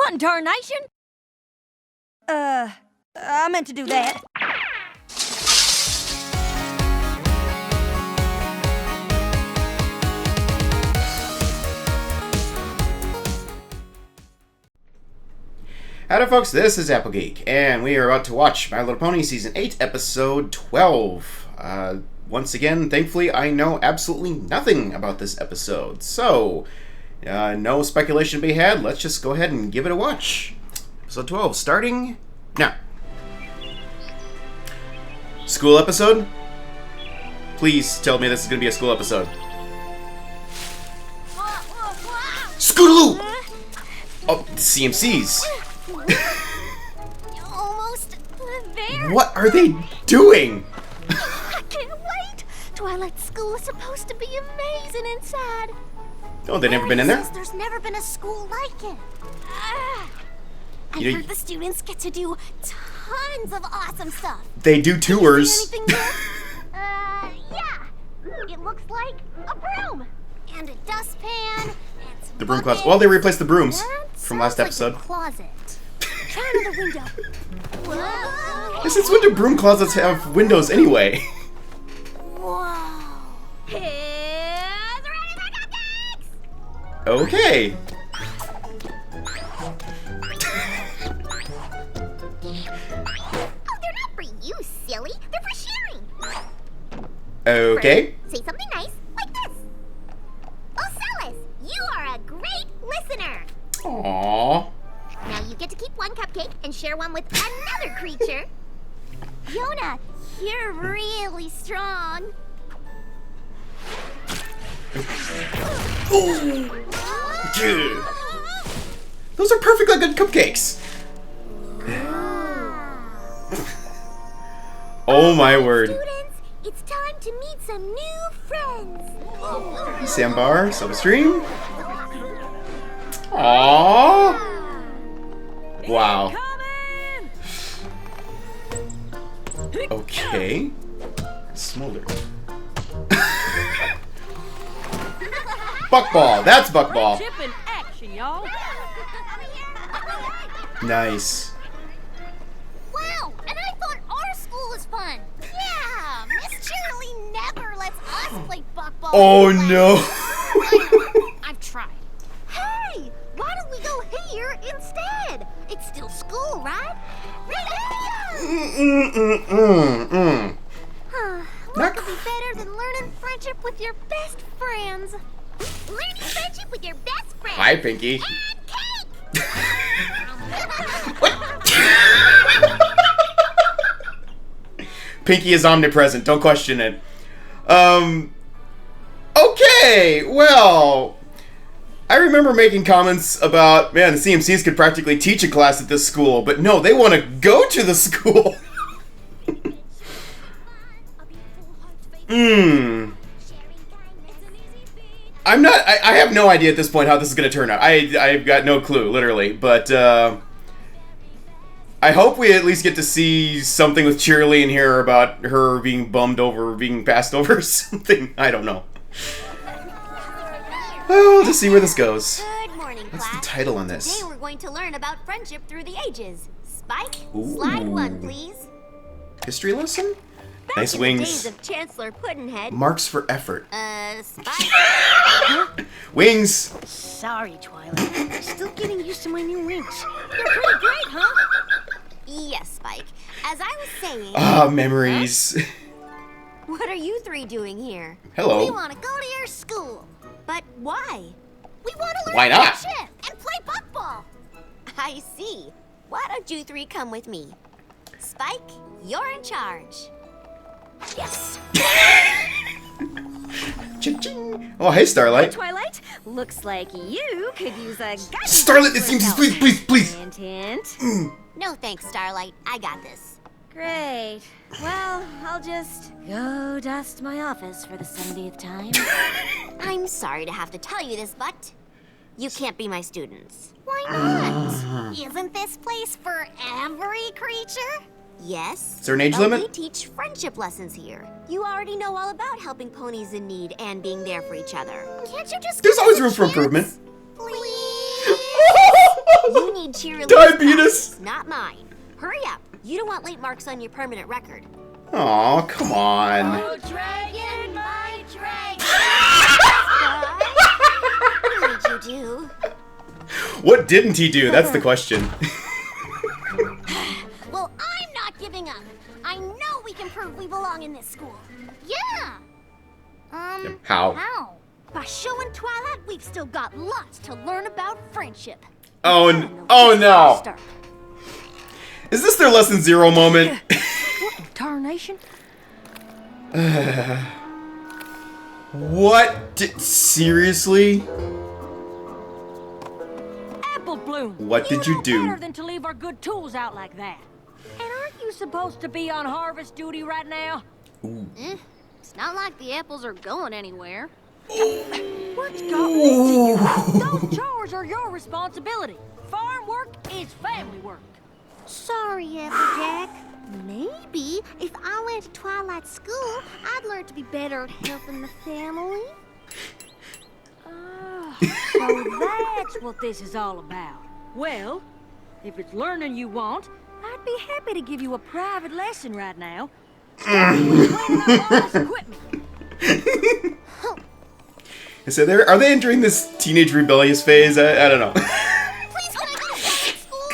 fun, tarnation! I meant to do that. Howdy folks, this is Applegeek, and we are about to watch My Little Pony Season 8, Episode 12. Once again, thankfully, I know absolutely nothing about this episode, so no speculation to be had. Let's just go ahead and give it a watch. Episode 12, starting now. School episode? Please tell me this is going to be a school episode. Scootaloo! Oh, CMCs. Almost there. What are they doing? I can't wait. Twilight School is supposed to be amazing inside. Oh, they've never been in there? There's never been a school like it. I heard the students get to do tons of awesome stuff. They do tours. See anything good? Yeah. It looks like a broom and a dustpan. The broom closet. Well, they replaced the brooms from last episode. Like a closet. Try another window. Whoa. Since when do broom closets have windows anyway? Whoa. Here's ready for cupcakes! Okay. Oh, they're not for you, silly. They're for sharing. Okay. First, say something nice, like this. Ocellus, you are a great listener. Aww. Now you get to keep one cupcake and share one with another creature. Yona, you're really strong. Ooh. Dude. Those are perfectly good cupcakes. Oh my word. Students, it's time to meet some new friends. Sambar, Substream. Aww. Wow. Okay. Smolder. Buckball. That's Buckball. Nice. Wow, and I thought our school was fun. Yeah, Miss Shirley never lets us play buckball. Oh no. I've tried. Hey, why don't we go here instead? It's still school, right? What could be better than learning friendship with your best friends? Learning friendship with your best friends. Hi, Pinky. And cake. Pinky is omnipresent. Don't question it. Okay, well, I remember making comments about, man, the CMCs could practically teach a class at this school, but no, they want to go to the school. I have no idea at this point how this is going to turn out. I've got no clue, literally, but, I hope we at least get to see something with Cheerly in here about her being bummed over being passed over or something. I don't know. Well, we'll just see where this goes. Good morning, What's class. the title on this? Today we're going to learn about friendship through the ages. Spike, Ooh. slide one, please. History lesson? Back Nice in wings. the days of Chancellor Puddinhead. Marks for effort. Spike. Wings! Sorry, Twilight. Still getting used to my new wings. They're pretty great, huh? Yes, Spike. As I was saying... Ah, memories. What are you three doing here? Hello. We want to go to your school. But why? We want to learn Why not? friendship and play buckball. I see. Why don't you three come with me? Spike, you're in charge. Yes. Cha-ching. Oh, hey, Starlight. Twilight, looks like you could use a guidance. Starlight, it seems, please, please. Hint, hint. No thanks, Starlight. I got this. Great. Well, I'll just go dust my office for the 70th time. I'm sorry to have to tell you this, but you can't be my students. Why not? Isn't this place for every creature? Yes. Is there an age but limit? We teach friendship lessons here. You already know all about helping ponies in need and being there for each other. Can't you just There's give always us a room for chance? improvement. Please? You need cheerleaders' Diabetes. practice, not mine. Hurry up. You don't want late marks on your permanent record. Aw, come on. Oh, dragon, my dragon. What did you do? What didn't he do? That's the question. Well, I'm not giving up. I know we can prove we belong in this school. Yeah. How? How? By showing Twilight we've still got lots to learn about friendship. Oh, no. Is this their lesson 0 moment? What in tarnation? What? Seriously? Apple Bloom. What did you do? Better than to leave our good tools out like that. And aren't you supposed to be on harvest duty right now? It's not like the apples are going anywhere. What's got into you? Those chores are your responsibility. Farm work is family work. Sorry, Applejack. Maybe if I went to Twilight School, I'd learn to be better at helping the family. So that's what this is all about. Well, if it's learning you want, I'd be happy to give you a private lesson right now. So are they entering this teenage rebellious phase? I don't know. Please, can I go to private school?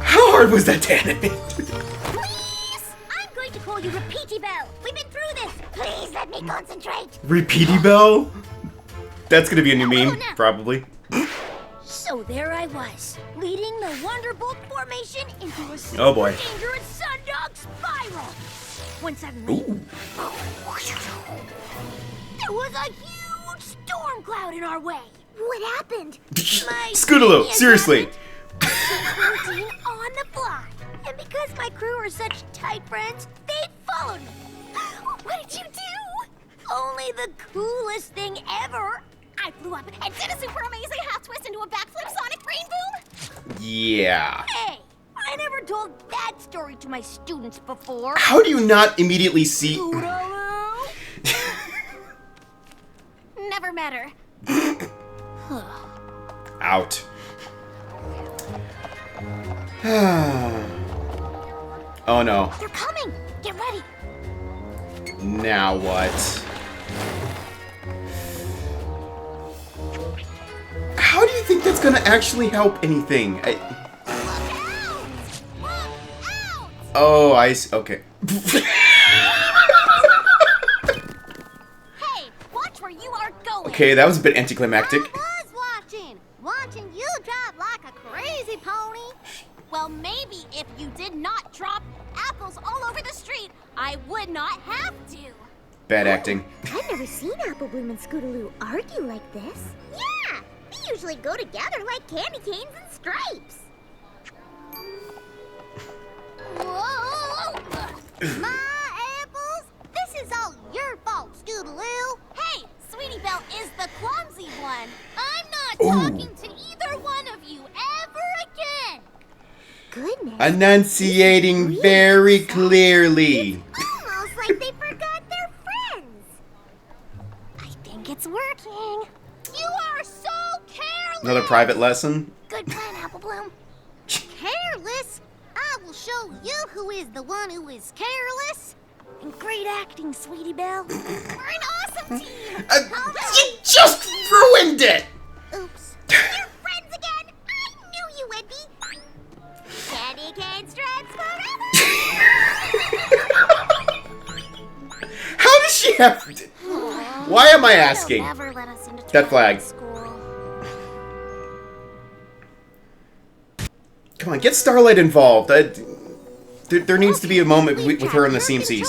How hard was that to animate? Please! I'm going to call you Repeaty Bell. We've been through this. Please let me concentrate. Repeaty Bell? That's gonna be a new meme, probably. So there I was, leading the Wonderbolt formation into a Oh boy. dangerous sundog spiral. When suddenly, there was a huge storm cloud in our way. What happened? Scootaloo, seriously. Quarantine on the fly. And because my crew are such tight friends, they followed me. What did you do? Only the coolest thing ever. I flew up and did a super amazing half twist into a backflip sonic brain boom. Yeah. Hey, I never told that story to my students before. How do you not immediately see... Scootaloo. Never met her. Out. Oh no. They're coming. Get ready. Now what? How do you think that's gonna actually help anything? Look out! Look out! Oh, I see. Okay. Hey, watch where you are going. Okay, that was a bit anticlimactic. I was watching you drive like a crazy pony. Well, maybe if you did not drop apples all over the street, I would not have to. Bad acting. I've never seen Apple Bloom and Scootaloo argue like this. Yeah, they usually go together like candy canes and stripes. Whoa! My apples? This is all your fault, Scootaloo. Hey, Sweetie Belle is the clumsy one. I'm not talking to either one of you ever again. Goodness. Enunciating very clearly. Almost like they forgot their friends. I think it's working. You are so careless. Another private lesson. Good plan, Apple Bloom. Careless? I will show you who is the one who is careless. And great acting, Sweetie Belle. We're an awesome team. You just ruined it. Oops. You're friends again. I knew you would be. Candy cane stripes forever. How does she have... Why am I asking? Never let us into That flag. School. Come on, get Starlight involved. There needs to be a moment with her in the CMCs.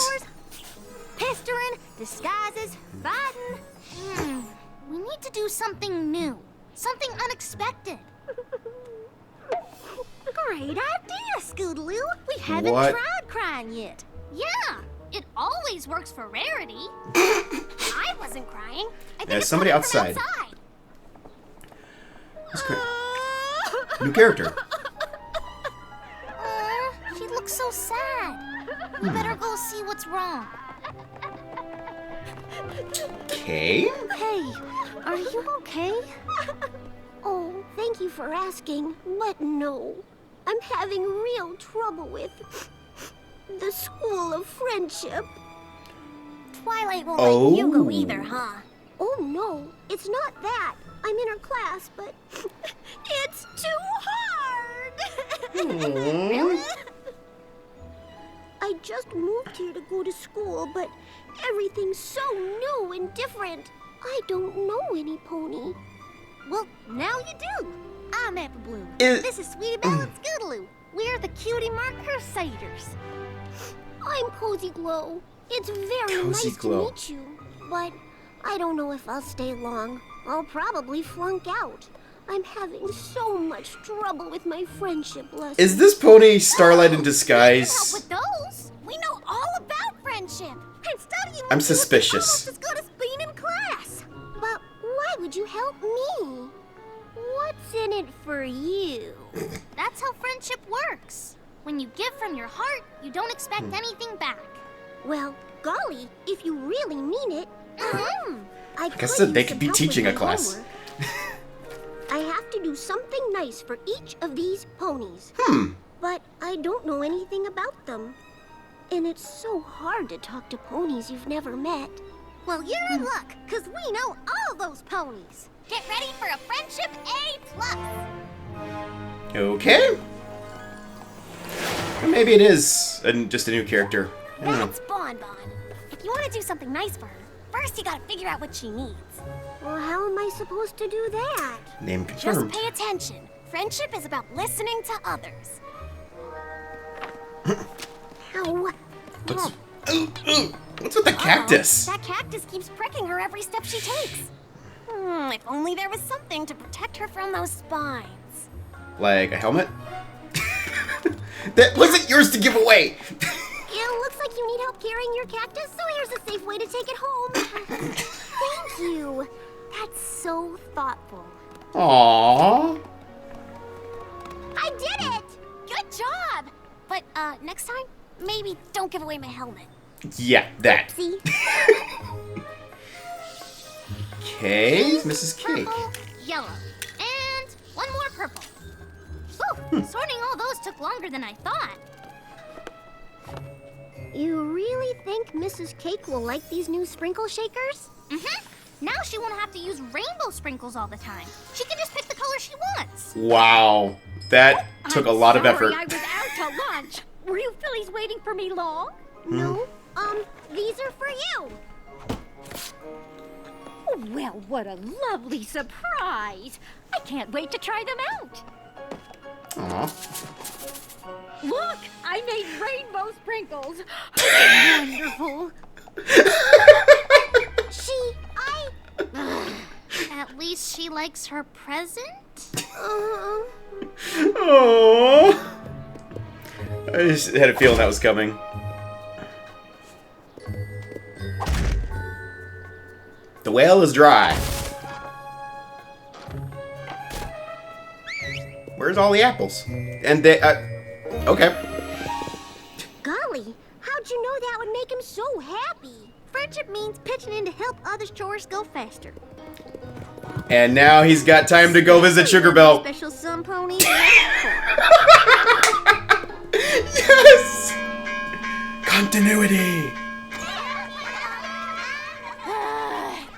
Pestering, disguises, fighting. We need to do something new. Something unexpected. Great idea, Scootaloo. We haven't tried crying yet. Yeah, it always works for Rarity. I wasn't crying. I think There's it's somebody coming from outside. outside. New character. She looks look so sad. We better go see what's wrong. Okay. Hey, are you okay? Oh, thank you for asking, but no. I'm having real trouble with the School of Friendship. Twilight won't let you go either, huh? Oh no, it's not that. I'm in her class, but it's too hard. Really? I just moved here to go to school, but everything's so new and different. I don't know any pony. Well, now you do. I'm Apple Bloom. This is Sweetie Belle and Scootaloo. We're the Cutie Mark Crusaders. I'm Cozy Glow. It's very nice to meet you, but I don't know if I'll stay long. I'll probably flunk out. I'm having so much trouble with my friendship lessons. Is this pony Starlight in disguise? Help with those. We know all about friendship. And studying I'm suspicious. as good as being in class. But why would you help me? What's in it for you? That's how friendship works. When you give from your heart, you don't expect anything back. Well, golly, if you really mean it. Like I said, they could be teaching a class. I have to do something nice for each of these ponies. But I don't know anything about them. And it's so hard to talk to ponies you've never met. Well, you're in luck, because we know all those ponies. Get ready for a Friendship A+. Okay. Or maybe it is just a new character. I don't know. That's Bon Bon. If you want to do something nice for her, first you gotta figure out what she needs. Well, how am I supposed to do that? Name confirmed. Just pay attention. Friendship is about listening to others. What's with the cactus? That cactus keeps pricking her every step she takes. If only there was something to protect her from those spines. Like a helmet? That wasn't yours to give away! It looks like you need help carrying your cactus, so here's a safe way to take it home. Thank you. That's so thoughtful. Aww. I did it! Good job! But, next time, maybe don't give away my helmet. Yeah, that. See? Okay, Mrs. Cake. Purple, yellow, and one more purple. Ooh, sorting all those took longer than I thought. You really think Mrs. Cake will like these new sprinkle shakers? Now she won't have to use rainbow sprinkles all the time. She can just pick the color she wants. Wow, that took a lot of effort. I was out to lunch. Were you fillies waiting for me long? No, these are for you. Well, what a lovely surprise. I can't wait to try them out. Aw. Look, I made rainbow sprinkles. Wonderful. At least she likes her present? Aww. I just had a feeling that was coming. The well is dry. Where's all the apples? And they, okay. Golly, how'd you know that would make him so happy? Friendship means pitching in to help others' chores go faster. And now he's got time to go visit Sugar Belle. Special sun pony. Yes! Continuity!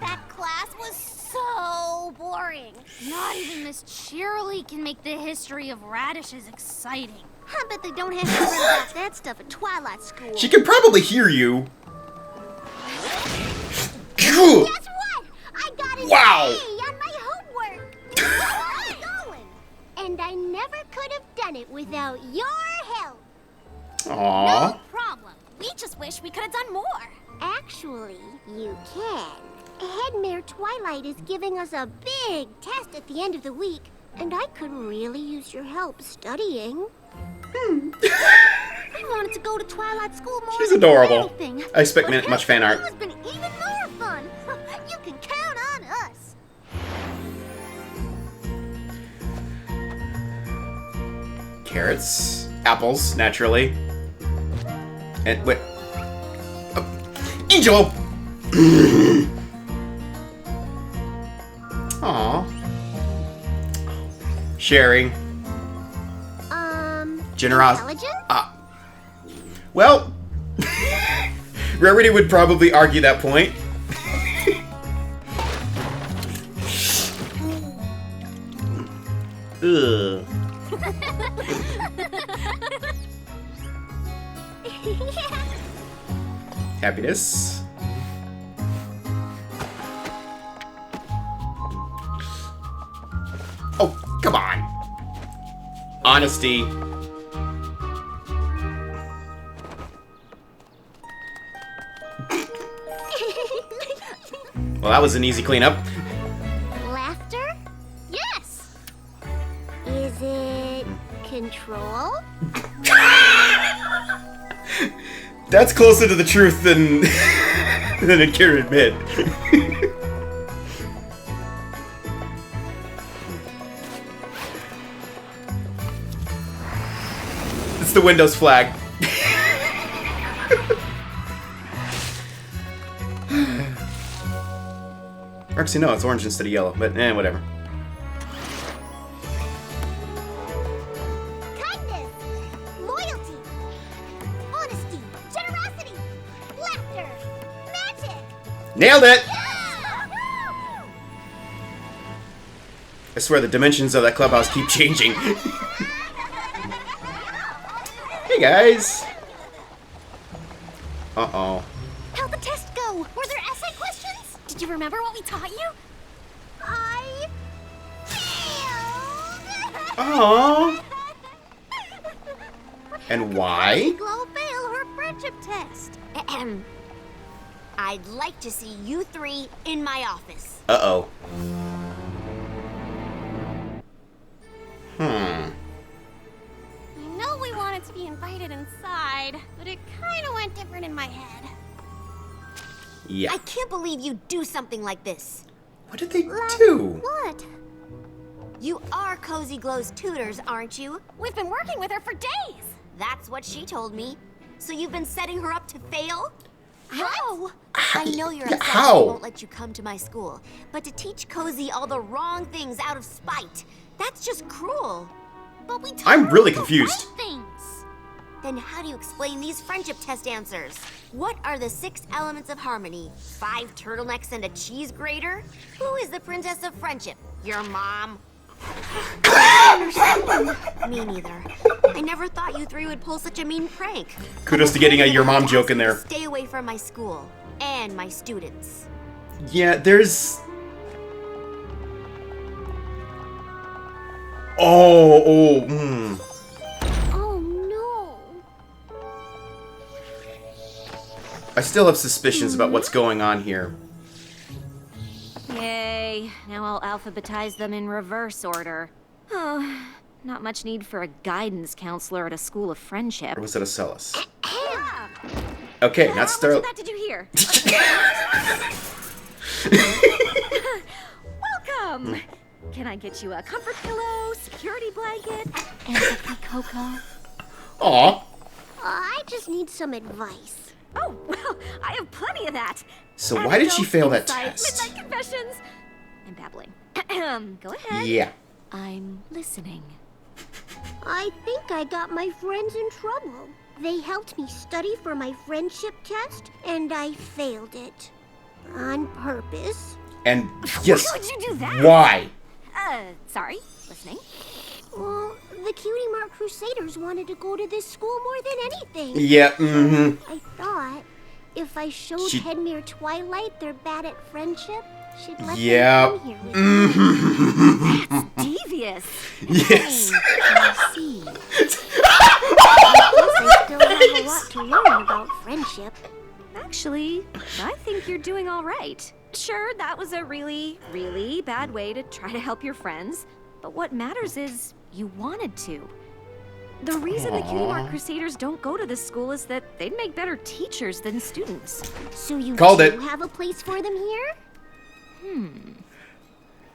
That class was so boring. Not even Miss Cheerilee can make the history of radishes exciting. I bet they don't have to learn about that stuff at Twilight School. She can probably hear you. Guess what? I got an Wow. A on my homework. I'm going. And I never could have done it without your help. Aww. No problem. We just wish we could have done more. Actually, you can. Headmare Twilight is giving us a big test at the end of the week, and I could really use your help studying. I wanted to go to Twilight School more. She's than adorable. anything. I expect But much fan art. It's been even more fun. You can count on us. Carrots, apples, naturally. And wait. Angel! Aww. Sharing. Generosity. Intelligence? Well, Rarity would probably argue that point. Ugh. Happiness. Oh, come on. Honesty. Well, that was an easy cleanup. Laughter? Yes. Is it control? That's closer to the truth than than it can admit. It's the Windows flag. Actually, no, it's orange instead of yellow, but whatever. Kindness, loyalty, honesty, generosity, laughter, magic. Nailed it! Yeah! I swear the dimensions of that clubhouse keep changing. Hey guys! Uh-oh. How'd the test go? Were there essay questions? Did you remember what we taught you? I failed! Aww. And why? Glow fail her friendship test. Ahem. I'd like to see you three in my office. Uh-oh. I know we wanted to be invited inside, but it kind of went different in my head. Yeah. I can't believe you'd do something like this. What did they do? What? You are Cozy Glow's tutors, aren't you? We've been working with her for days. That's what she told me. So you've been setting her up to fail? How? I know you're upset how? she won't let you come to my school, but to teach Cozy all the wrong things out of spite, that's just cruel. But we taught I'm her really the confused. right things. Then how do you explain these friendship test answers? What are the 6 elements of harmony? 5 turtlenecks and a cheese grater? Who is the princess of friendship? Your mom? Me neither. I never thought you 3 would pull such a mean prank. Kudos to getting a your mom joke in there. Stay away from my school and my students. Yeah, there's... Oh, Oh no. I still have suspicions about what's going on here. Yay. Now I'll alphabetize them in reverse order. Oh, not much need for a guidance counselor at a school of friendship. Or was it a Celis? Ah, Okay, not what's Star... that to do here? Welcome! Can I get you a comfort pillow, security blanket, and a cocoa? Aw. I just need some advice. Oh, well, I have plenty of that. So why did she fail that Inside test? Midnight Confessions. I'm babbling. Go ahead. Yeah. I'm listening. I think I got my friends in trouble. They helped me study for my friendship test, and I failed it. On purpose. And yes, Why would you do that? why? Sorry, listening. Well, the Cutie Mark Crusaders wanted to go to this school more than anything. Yeah, I thought if I showed She- Headmere Twilight they're bad at friendship, she'd let Yeah. them come here with me. Devious. Yes. I see. I still have a lot to learn about friendship. Actually, I think you're doing all right. Sure, that was a really, really bad way to try to help your friends, but what matters is you wanted to. The reason the Cutie Mark Crusaders don't go to this school is that they'd make better teachers than students. So you Called do it. have a place for them here?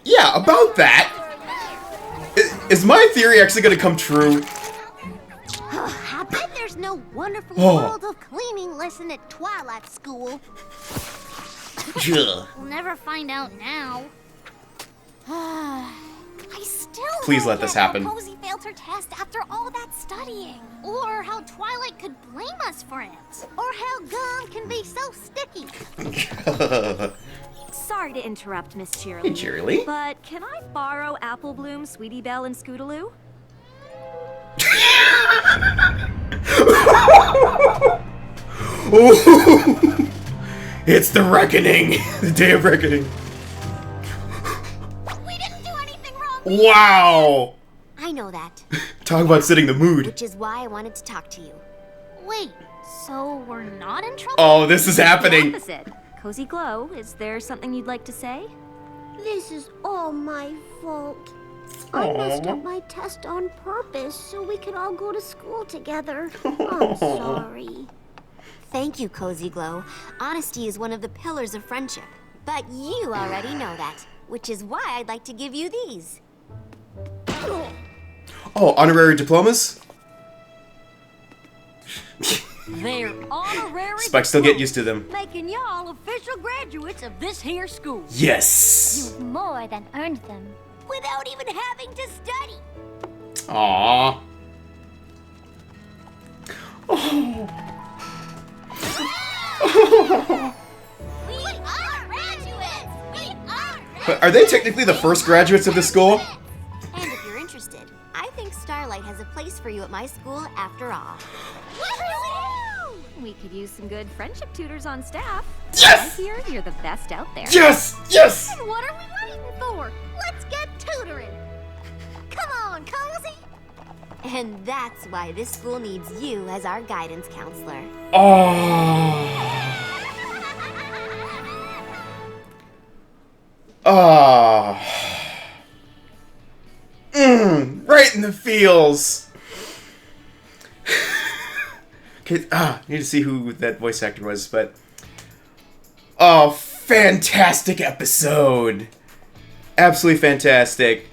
Yeah, about that. Is my theory actually going to come true? I bet there's there's no wonderful Oh. world of cleaning lesson at Twilight School. Ugh. We'll never find out now. I still Please don't let this get how happen. Cozy failed her test after all that studying. Or how Twilight could blame us for it. Or how gum can be so sticky. Sorry to interrupt, Miss Cheerilee. Hey, Cheerilee. But can I borrow Apple Bloom, Sweetie Belle, and Scootaloo? Ooh. It's the reckoning. The day of reckoning. We didn't do anything wrong. Wow. I know that. Talk about setting the mood. Which is why I wanted to talk to you. Wait, so we're not in trouble? Oh, this is The happening. opposite. Cozy Glow, is there something you'd like to say? This is all my fault. I messed up my test on purpose so we could all go to school together. I'm sorry. Thank you, Cozy Glow. Honesty is one of the pillars of friendship. But you already know that, which is why I'd like to give you these. Oh, honorary diplomas? They're honorary Spike still get diplomas, used to them. making y'all official graduates of this here school. Yes. You've more than earned them. Without even having to study. Aww. We are graduates! We are But are they technically the first graduates of the school? And if you're interested, I think Starlight has a place for you at my school after all. Woohoo! We could use some good friendship tutors on staff. Yes! I hear you're the best out there. Yes! Yes! What are we waiting for? Let's get tutoring! Come on, Cozy! And that's why this school needs you as our guidance counselor. Oh. Oh. Right in the feels. Okay, need to see who that voice actor was, but oh, fantastic episode. Absolutely fantastic.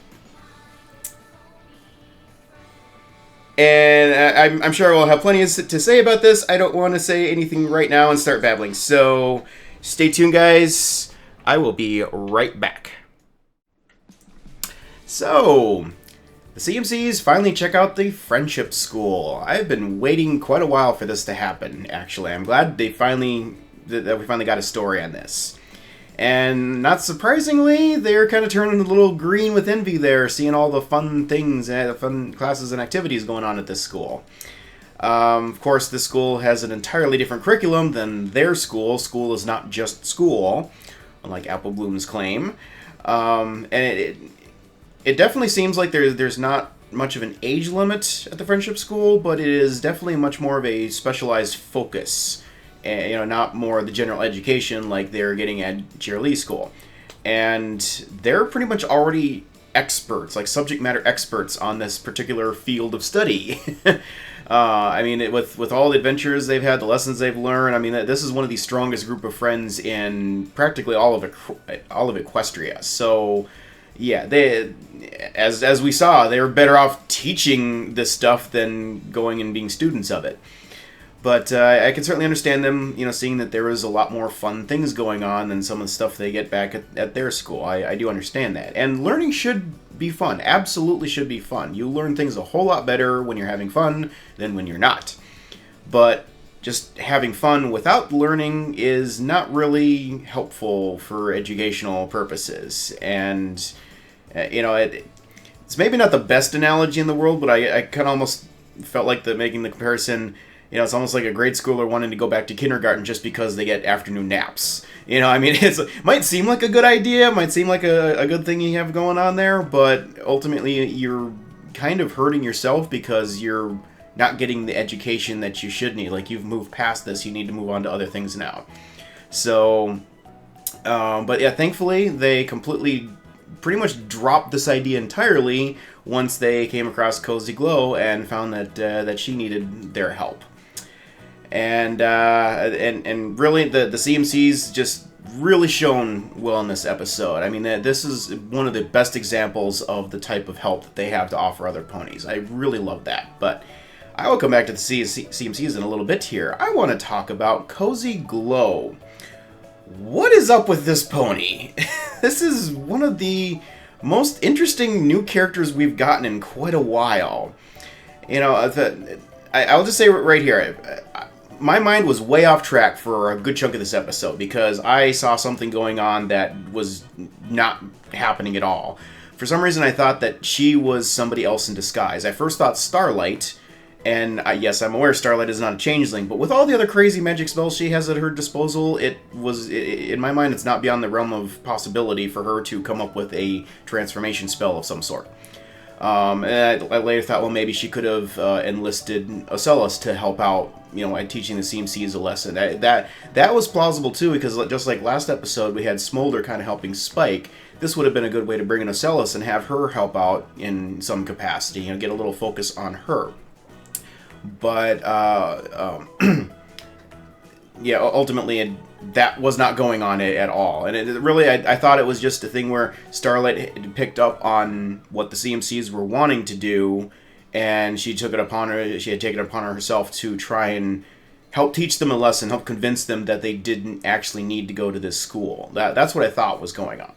And I'm sure I will have plenty to say about this. I don't want to say anything right now and start babbling. So stay tuned, guys. I will be right back. So, the CMCs finally check out the Friendship School. I've been waiting quite a while for this to happen, actually. I'm glad that we finally got a story on this. And not surprisingly, they're kind of turning a little green with envy there, seeing all the fun things, fun classes and activities going on at this school. Of course, this school has an entirely different curriculum than their school. School is not just school, unlike Apple Bloom's claim. And it definitely seems like there's not much of an age limit at the Friendship School, but it is definitely much more of a specialized focus. Not more the general education like they're getting at Cheerilee School. And they're pretty much already experts, like subject matter experts on this particular field of study. With all the adventures they've had, the lessons they've learned, this is one of the strongest group of friends in practically all of Equestria. So, yeah, as we saw, they were better off teaching this stuff than going and being students of it. But I can certainly understand them, seeing that there is a lot more fun things going on than some of the stuff they get back at their school. I do understand that. And learning should be fun. Absolutely should be fun. You learn things a whole lot better when you're having fun than when you're not. But just having fun without learning is not really helpful for educational purposes. And, it's maybe not the best analogy in the world, but I kind of almost felt like making the comparison. It's almost like a grade schooler wanting to go back to kindergarten just because they get afternoon naps. It might seem like a good idea, might seem like a good thing you have going on there, but ultimately you're kind of hurting yourself because you're not getting the education that you should need. Like, you've moved past this, you need to move on to other things now. So, but yeah, thankfully they completely pretty much dropped this idea entirely once they came across Cozy Glow and found that she needed their help. And really, the CMCs just really shone well in this episode. This is one of the best examples of the type of help that they have to offer other ponies. I really love that. But I will come back to the CMCs in a little bit here. I want to talk about Cozy Glow. What is up with this pony? This is one of the most interesting new characters we've gotten in quite a while. You know, I'll just say right here, my mind was way off track for a good chunk of this episode because I saw something going on that was not happening at all. For some reason, I thought that she was somebody else in disguise. I first thought Starlight, and yes, I'm aware Starlight is not a changeling, but with all the other crazy magic spells she has at her disposal, in my mind, it's not beyond the realm of possibility for her to come up with a transformation spell of some sort. And I later thought, well, maybe she could have enlisted Ocellus to help out, you know, at teaching the CMCs a lesson. That was plausible too, because just like last episode, we had Smolder kind of helping Spike. This would have been a good way to bring in Ocellus and have her help out in some capacity, you know, get a little focus on her. But yeah, ultimately that was not going on at all. And it really, I thought it was just a thing where Starlight had picked up on what the CMCs were wanting to do, and she took it upon her. She had taken it upon herself to try and help teach them a lesson, help convince them that they didn't actually need to go to this school. That's what I thought was going on.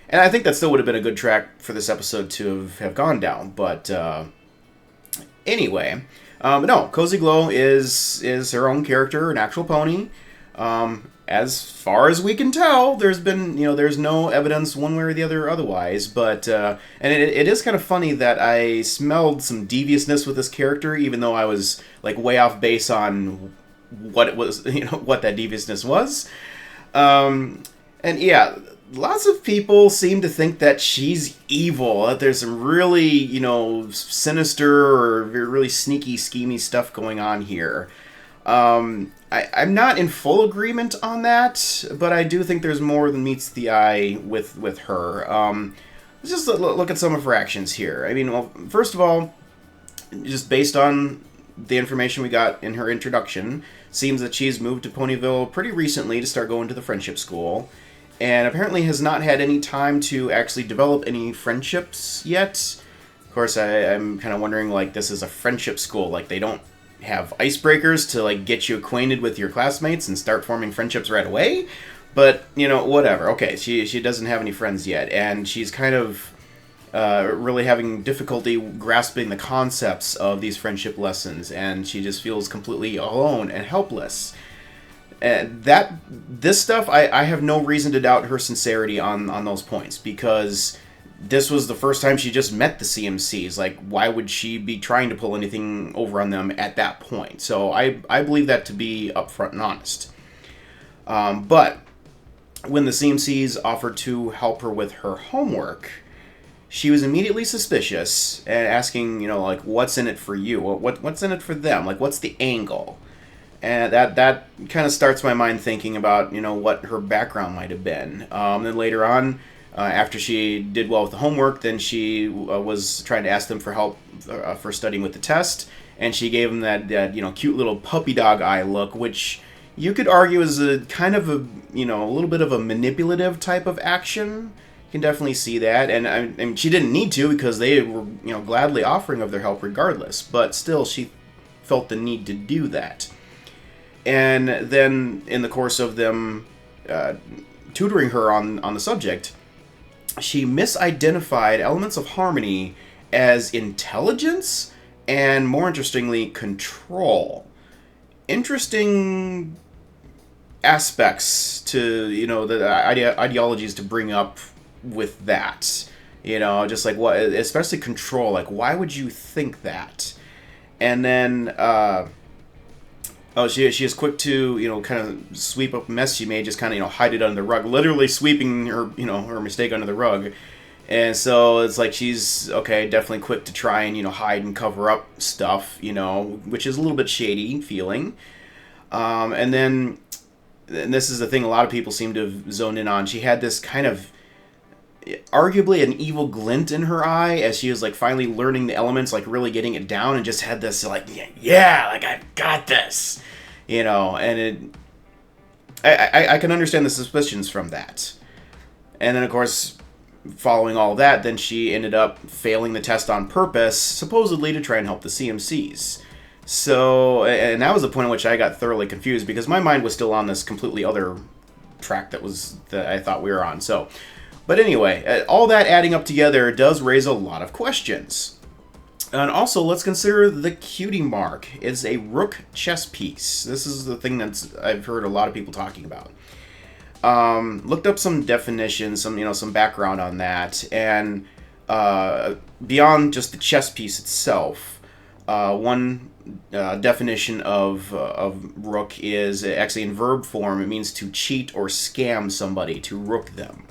And I think that still would have been a good track for this episode to have gone down. But anyway, no, Cozy Glow is her own character, an actual pony. As far as we can tell, there's no evidence one way or the other otherwise. But and it is kind of funny that I smelled some deviousness with this character, even though I was like way off base on what it was, what that deviousness was. And yeah, lots of people seem to think that she's evil, that there's some really, sinister or really sneaky, schemy stuff going on here. I'm not in full agreement on that, but I do think there's more than meets the eye with her. Let's just look at some of her actions here. I mean, well, first of all, just based on the information we got in her introduction, seems that she's moved to Ponyville pretty recently to start going to the friendship school, and apparently has not had any time to actually develop any friendships yet. Of course, I'm kind of wondering, like, this is a friendship school, like they don't have icebreakers to like get you acquainted with your classmates and start forming friendships right away, but whatever. Okay, she doesn't have any friends yet, and she's kind of really having difficulty grasping the concepts of these friendship lessons, and she just feels completely alone and helpless. This stuff, I have no reason to doubt her sincerity on those points, because this was the first time she just met the CMCs. Like, why would she be trying to pull anything over on them at that point? So I believe that to be upfront and honest. But when the CMCs offered to help her with her homework, she was immediately suspicious and asking, like, what's in it for you? What's in it for them? Like, what's the angle? And that kind of starts my mind thinking about, what her background might have been. Then later on, after she did well with the homework, then she was trying to ask them for help for studying with the test, and she gave them that cute little puppy dog eye look, which you could argue is a kind of a little bit of a manipulative type of action. You can definitely see that, and she didn't need to, because they were gladly offering of their help regardless, but still she felt the need to do that. And then in the course of them tutoring her on the subject, she misidentified elements of harmony as intelligence and, more interestingly, control. Interesting aspects to, the ideologies to bring up with that. Just like what, especially control. Like, why would you think that? And then, she is quick to, kind of sweep up a mess she made, just kind of, hide it under the rug. Literally sweeping her, her mistake under the rug. And so it's like she's, okay, definitely quick to try and, hide and cover up stuff, which is a little bit shady feeling. And then, and this is the thing a lot of people seem to have zoned in on, she had this kind of arguably an evil glint in her eye as she was like finally learning the elements, like really getting it down, and just had this like, yeah, like I've got this, and I can understand the suspicions from that. And then of course, following all that, then she ended up failing the test on purpose, supposedly to try and help the CMCs. So, and that was the point at which I got thoroughly confused because my mind was still on this completely other track that I thought we were on. So, but anyway, all that adding up together does raise a lot of questions. And also, let's consider the cutie mark. It's a rook chess piece. This is the thing I've heard a lot of people talking about. Looked up some definitions, some background on that, and beyond just the chess piece itself, one definition of rook is actually in verb form. It means to cheat or scam somebody, to rook them.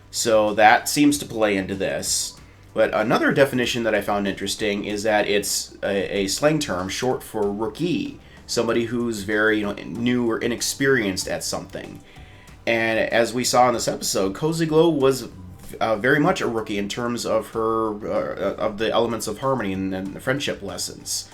So that seems to play into this. But another definition that I found interesting is that it's a slang term short for rookie, somebody who's very new or inexperienced at something. And as we saw in this episode, Cozy Glow was very much a rookie in terms of of the elements of harmony and the friendship lessons.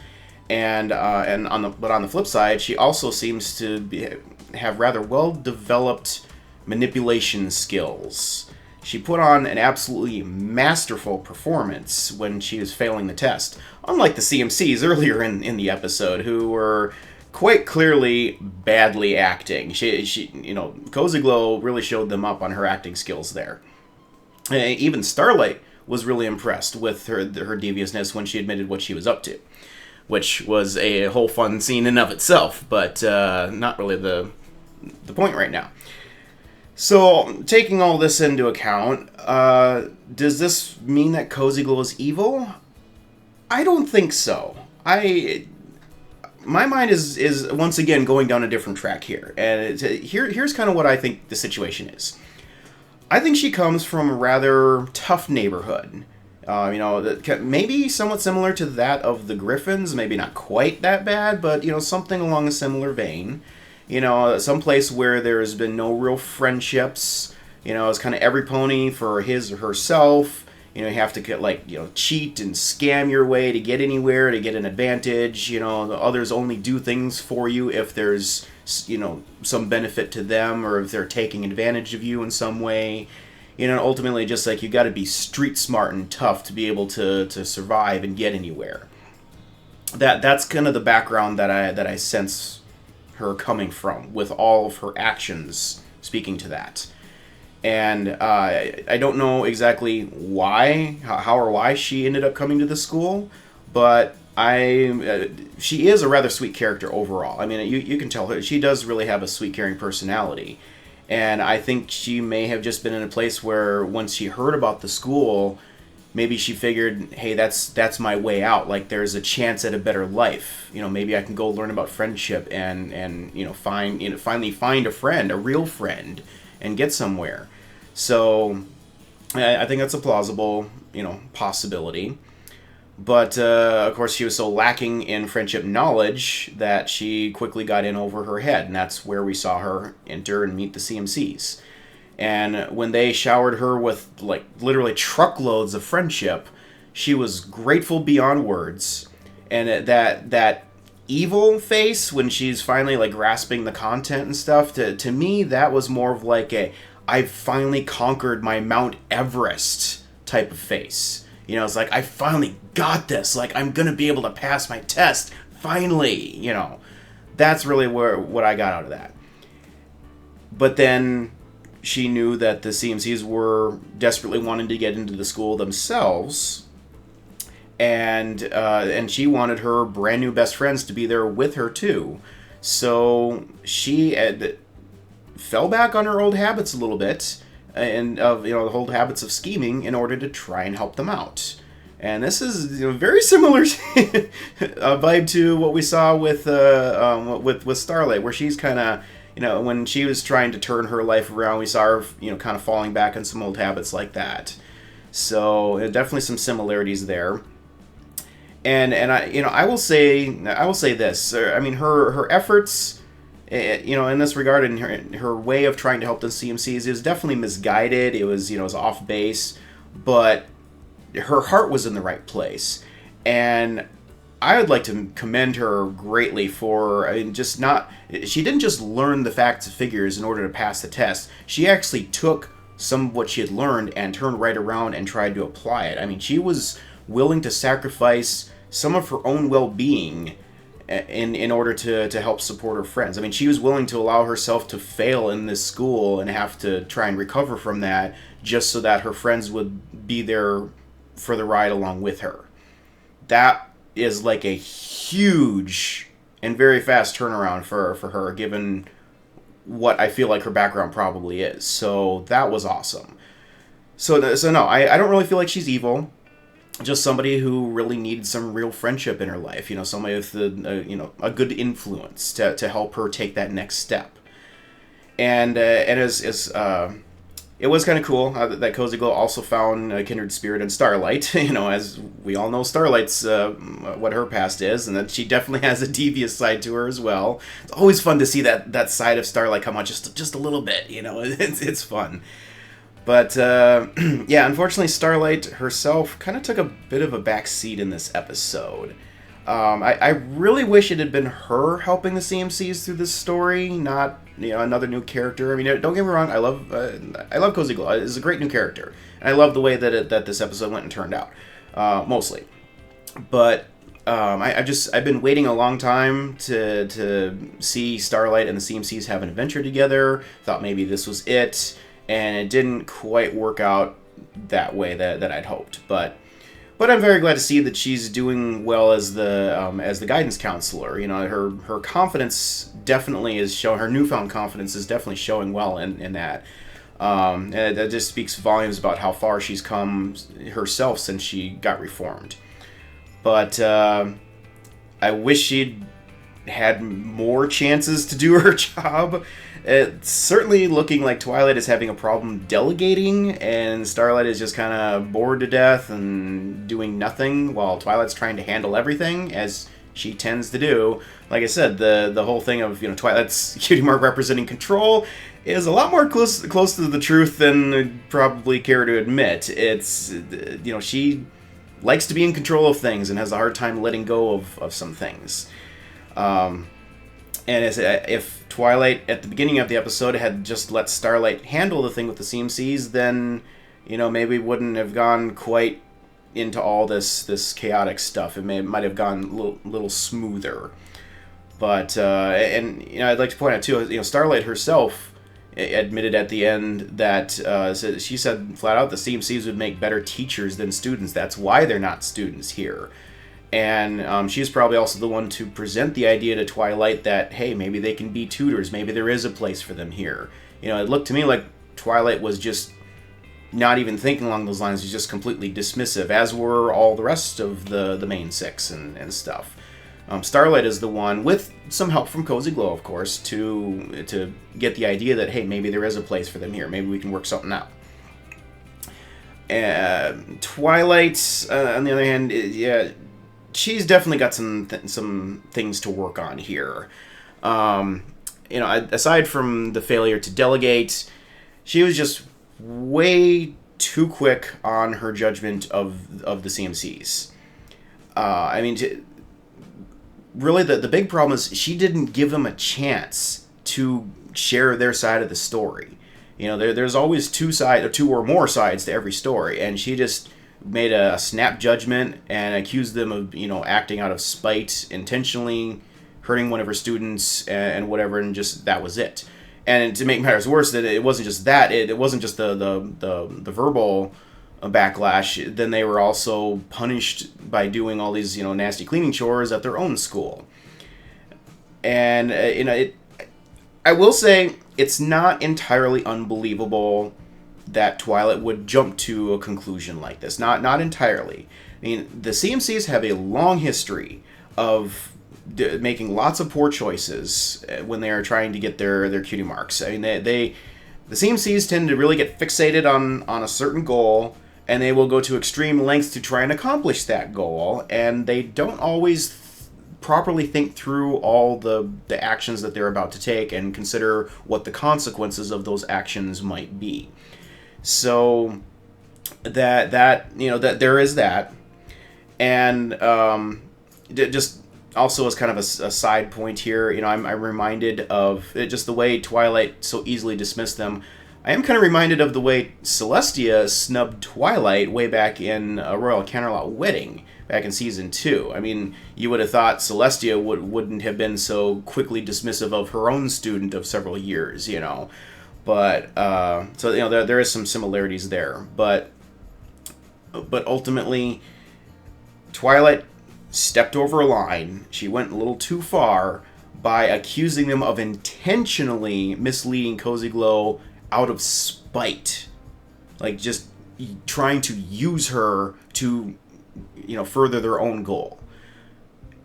And on the flip side, she also seems to have rather well-developed manipulation skills. She put on an absolutely masterful performance when she was failing the test, unlike the CMCs earlier in the episode, who were quite clearly badly acting. Cozy Glow really showed them up on her acting skills there. Even Starlight was really impressed with her deviousness when she admitted what she was up to, which was a whole fun scene in of itself, but not really the point right now. So, taking all this into account, does this mean that Cozy Glow is evil? I don't think so. My mind is once again going down a different track here, and here's kind of what I think the situation is. I think she comes from a rather tough neighborhood. Maybe somewhat similar to that of the Griffins, maybe not quite that bad, but something along a similar vein. Some place where there's been no real friendships. It's kind of every pony for his or herself. You have to cheat and scam your way to get anywhere, to get an advantage. The others only do things for you if there's, some benefit to them or if they're taking advantage of you in some way. Ultimately just you got to be street smart and tough to be able to survive and get anywhere. That's kind of the background that I sense her coming from, with all of her actions speaking to that. And I don't know exactly how or why she ended up coming to the school, but she is a rather sweet character overall. I mean, you can tell she does really have a sweet, caring personality. And I think she may have just been in a place where once she heard about the school, maybe she figured, hey, that's my way out. There's a chance at a better life. Maybe I can go learn about friendship and finally find a friend, a real friend, and get somewhere. So I think that's a plausible, possibility. But, of course, she was so lacking in friendship knowledge that she quickly got in over her head, and that's where we saw her enter and meet the CMCs. And when they showered her with, literally truckloads of friendship, she was grateful beyond words. And that evil face when she's finally, grasping the content and stuff, to me, that was more of I've finally conquered my Mount Everest type of face. It's I finally got this. I'm going to be able to pass my test. Finally, That's really what I got out of that. But then she knew that the CMCs were desperately wanting to get into the school themselves. And she wanted her brand new best friends to be there with her, too. So she fell back on her old habits a little bit, and of the old habits of scheming in order to try and help them out. And this is very similar vibe to what we saw with Starlight, where she's kind of when she was trying to turn her life around, we saw her kind of falling back on some old habits like that. So definitely some similarities there. And I will say this. I mean, her efforts, in this regard, and her way of trying to help the CMCs is definitely misguided. It was off base, but her heart was in the right place, and I would like to commend her greatly for she didn't just learn the facts and figures in order to pass the test. She actually took some of what she had learned and turned right around and tried to apply it. I mean, she was willing to sacrifice some of her own well-being in order to help support her friends. I mean, she was willing to allow herself to fail in this school and have to try and recover from that just so that her friends would be there for the ride along with her. That is like a huge and very fast turnaround for her, given what I feel like her background probably is. So that was awesome. So no, I don't really feel like she's evil. Just somebody who really needed some real friendship in her life. You know, somebody with a good influence to help her take that next step. And as it was kind of cool that Cozy Glow also found a kindred spirit in Starlight. You know, as we all know, Starlight's what her past is, and that she definitely has a devious side to her as well. It's always fun to see that side of Starlight come out just a little bit. You know, it's fun. But yeah, unfortunately, Starlight herself kind of took a bit of a back seat in this episode. I really wish it had been her helping the CMCs through this story, not another new character. I mean, don't get me wrong, I love Cozy Glow. It's a great new character, and I love the way that this episode went and turned out, mostly. But I've been waiting a long time to see Starlight and the CMCs have an adventure together. Thought maybe this was it, and it didn't quite work out that way that I'd hoped. But I'm very glad to see that she's doing well as the guidance counselor. You know, her confidence definitely is showing. Her newfound confidence is definitely showing well in that. And that just speaks volumes about how far she's come herself since she got reformed. But I wish she'd had more chances to do her job. It's certainly looking like Twilight is having a problem delegating, and Starlight is just kind of bored to death and doing nothing, while Twilight's trying to handle everything, as she tends to do. Like I said, the whole thing of Twilight's cutie mark representing control is a lot more close to the truth than I'd probably care to admit. It's she likes to be in control of things and has a hard time letting go of some things. And if Twilight at the beginning of the episode had just let Starlight handle the thing with the CMCs, then maybe wouldn't have gone quite into all this chaotic stuff. It might have gone a little smoother. But I'd like to point out too, Starlight herself admitted at the end that she said flat out the CMCs would make better teachers than students. That's why they're not students here. And she's probably also the one to present the idea to Twilight that, hey, maybe they can be tutors. Maybe there is a place for them here. It looked to me like Twilight was just not even thinking along those lines. She's just completely dismissive, as were all the rest of the main six and stuff. Starlight is the one, with some help from Cozy Glow, of course, to get the idea that, hey, maybe there is a place for them here. Maybe we can work something out. Twilight, on the other hand, she's definitely got some things to work on here. Aside from the failure to delegate, she was just way too quick on her judgment of the CMCs. Really, the big problem is she didn't give them a chance to share their side of the story. There's always two or more sides to every story, and she just made a snap judgment and accused them of acting out of spite, intentionally hurting one of her students and whatever, and just that was it. And to make matters worse, that it wasn't just that, it wasn't just the verbal backlash. Then they were also punished by doing all these nasty cleaning chores at their own school. And I will say it's not entirely unbelievable that Twilight would jump to a conclusion like this. Not entirely. I mean, the CMCs have a long history of making lots of poor choices when they are trying to get their cutie marks. I mean, the CMCs tend to really get fixated on a certain goal, and they will go to extreme lengths to try and accomplish that goal, and they don't always properly think through all the actions that they're about to take and consider what the consequences of those actions might be. So that there is that, and just also as kind of a side point here, I'm reminded of just the way Twilight so easily dismissed them. I am kind of reminded of the way Celestia snubbed Twilight way back in A Royal Canterlot Wedding, back in Season 2. I mean, you would have thought Celestia wouldn't have been so quickly dismissive of her own student of several years, you know. But, so, you know, there is some similarities there. But ultimately, Twilight stepped over a line. She went a little too far by accusing them of intentionally misleading Cozy Glow out of spite. Like, just trying to use her to, you know, further their own goal.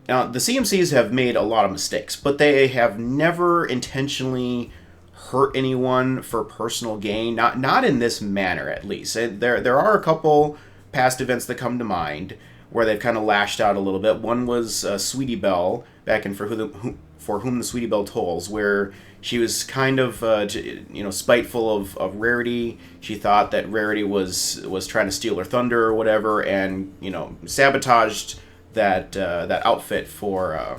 Now, the CMCs have made a lot of mistakes, but they have never intentionally hurt anyone for personal gain. Not in this manner, at least. There are a couple past events that come to mind where they've kind of lashed out a little bit. One was Sweetie Belle, back in For Whom the Sweetie Belle Tolls, where she was kind of, you know, spiteful of Rarity. She thought that Rarity was trying to steal her thunder or whatever, and, you know, sabotaged that outfit for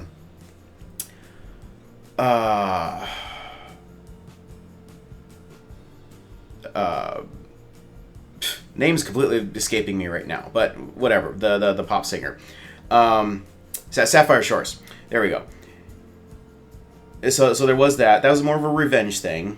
name's completely escaping me right now, but whatever, the pop singer. Sapphire Shores. There we go. So there was that. That was more of a revenge thing.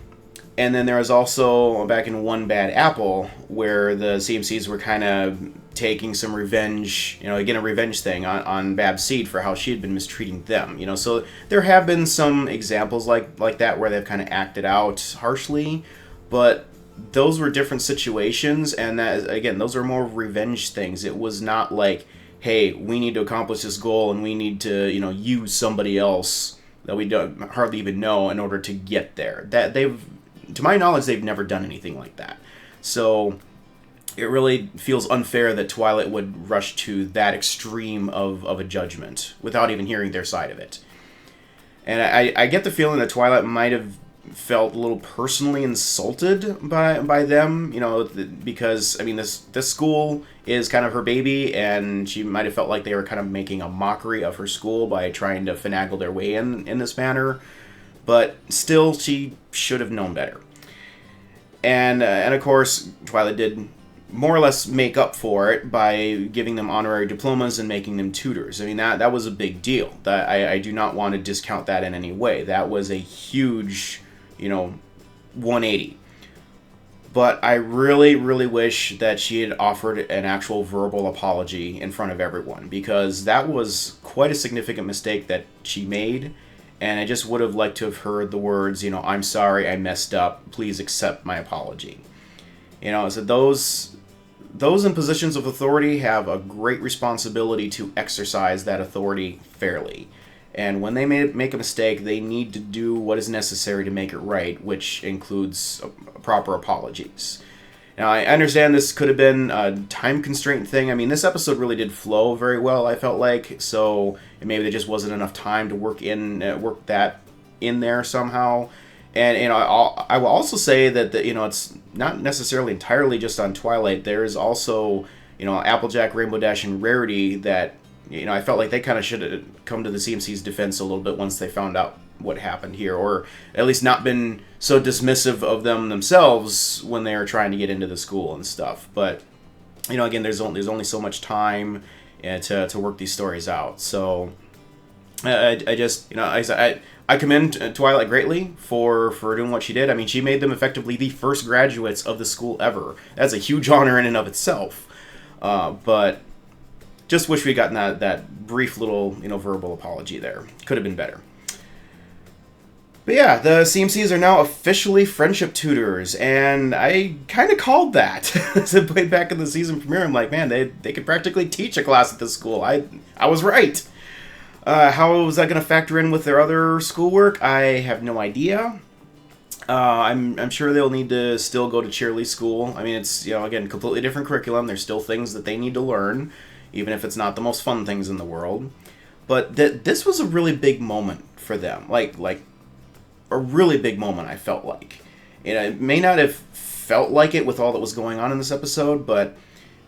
And then there was also, back in One Bad Apple, where the CMCs were kind of taking some revenge, you know, again, a revenge thing on Babs Seed for how she had been mistreating them, you know. So there have been some examples like that where they've kind of acted out harshly, but those were different situations, and that, again, those are more revenge things. It was not like, hey, we need to accomplish this goal and we need to, you know, use somebody else that we don't hardly even know in order to get there. That to my knowledge, they've never done anything like that. So it really feels unfair that Twilight would rush to that extreme of a judgment without even hearing their side of it. And I get the feeling that Twilight might have felt a little personally insulted by them, you know, because, I mean, this school is kind of her baby, and she might have felt like they were kind of making a mockery of her school by trying to finagle their way in this manner. But still, she should have known better. And of course, Twilight did more or less make up for it by giving them honorary diplomas and making them tutors. I mean, that was a big deal. That I do not want to discount that in any way. That was a huge, you know, 180. But I really, really wish that she had offered an actual verbal apology in front of everyone, because that was quite a significant mistake that she made, and I just would have liked to have heard the words, you know, I'm sorry, I messed up, please accept my apology. You know, so those in positions of authority have a great responsibility to exercise that authority fairly. And when they make a mistake, they need to do what is necessary to make it right, which includes proper apologies. Now, I understand this could have been a time constraint thing. I mean, this episode really did flow very well, I felt like, so maybe there just wasn't enough time to work that in there somehow. And, you know, I will also say that you know, it's not necessarily entirely just on Twilight. There is also, you know, Applejack, Rainbow Dash, and Rarity that, you know, I felt like they kind of should have come to the CMC's defense a little bit once they found out what happened here, or at least not been so dismissive of them themselves when they were trying to get into the school and stuff. But, you know, again, there's only so much time to work these stories out. So I just, you know, I commend Twilight greatly for doing what she did. I mean, she made them effectively the first graduates of the school ever. That's a huge honor in and of itself. But just wish we'd gotten that brief little, you know, verbal apology there. Could have been better. But yeah, the CMCs are now officially friendship tutors, and I kind of called that. As I played back in the season premiere, I'm like, man, they could practically teach a class at this school. I was right. How is that going to factor in with their other schoolwork? I have no idea. I'm sure they'll need to still go to cheerlead school. I mean, it's, you know, again, completely different curriculum. There's still things that they need to learn, even if it's not the most fun things in the world. But this was a really big moment for them. Like a really big moment, I felt like. You know, it may not have felt like it with all that was going on in this episode, but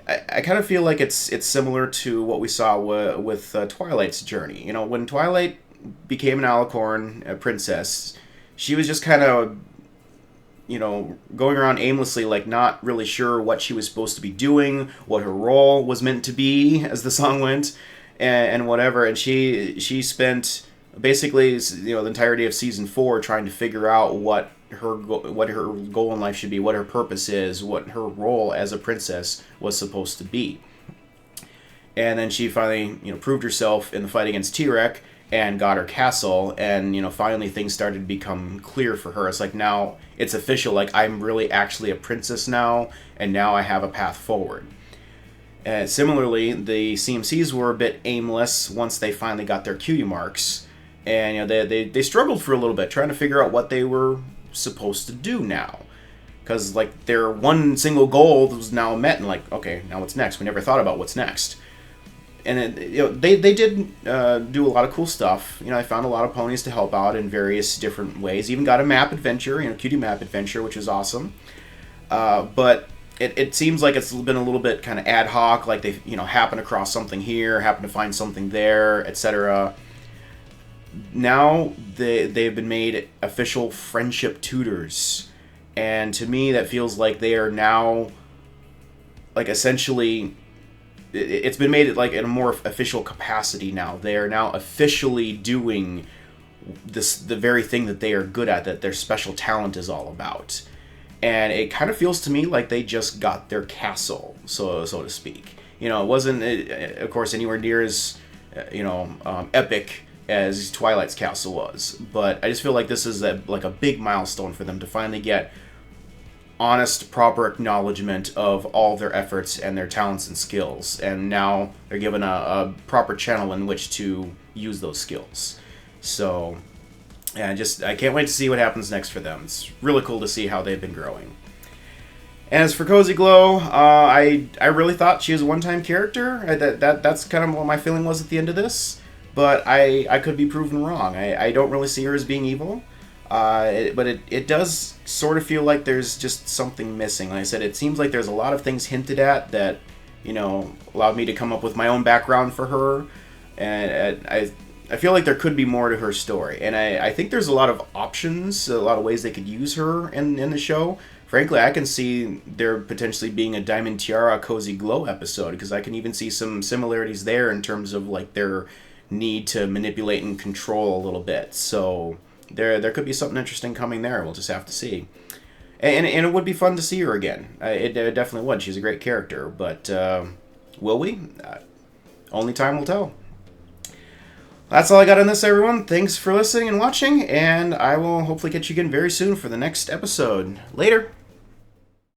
I kind of feel like it's similar to what we saw with Twilight's journey. You know, when Twilight became an Alicorn, a princess, she was just kind of going around aimlessly, like not really sure what she was supposed to be doing, what her role was meant to be, as the song went, and whatever. And she spent basically, the entirety of season 4 trying to figure out what her goal in life should be, what her purpose is, what her role as a princess was supposed to be. And then she finally, proved herself in the fight against T-Rex and got her castle, and, finally things started to become clear for her. It's like, now it's official, like, I'm really actually a princess now, and now I have a path forward. And similarly, the CMCs were a bit aimless once they finally got their cutie marks, and, they struggled for a little bit, trying to figure out what they were supposed to do now. Because, like, their one single goal was now met, and like, okay, now what's next? We never thought about what's next. And they did do a lot of cool stuff. I found a lot of ponies to help out in various different ways. Even got a map adventure, cutie map adventure, which is awesome. But it seems like it's been a little bit kind of ad hoc, like they happen across something here, happen to find something there, etc. Now they've been made official friendship tutors, and to me that feels like they are now, like, essentially. It's been made like in a more official capacity now. They are now officially doing the very thing that they are good at, that their special talent is all about. And it kind of feels to me like they just got their castle, so to speak. It wasn't, of course, anywhere near as epic as Twilight's castle was, but I just feel like this is a big milestone for them to finally get honest, proper acknowledgement of all their efforts and their talents and skills, and now they're given a proper channel in which to use those skills. So, yeah, I can't wait to see what happens next for them. It's really cool to see how they've been growing. As for Cozy Glow, I really thought she was a one-time character. That's kind of what my feeling was at the end of this, but I could be proven wrong. I don't really see her as being evil. But it does sort of feel like there's just something missing. Like I said, it seems like there's a lot of things hinted at that, allowed me to come up with my own background for her. And I feel like there could be more to her story. And I think there's a lot of options, a lot of ways they could use her in the show. Frankly, I can see there potentially being a Diamond Tiara Cozy Glow episode, because I can even see some similarities there in terms of, like, their need to manipulate and control a little bit. So there could be something interesting coming there. We'll just have to see. And it would be fun to see her again. It definitely would. She's a great character. But will we? Only time will tell. That's all I got on this, everyone. Thanks for listening and watching, and I will hopefully catch you again very soon for the next episode. Later!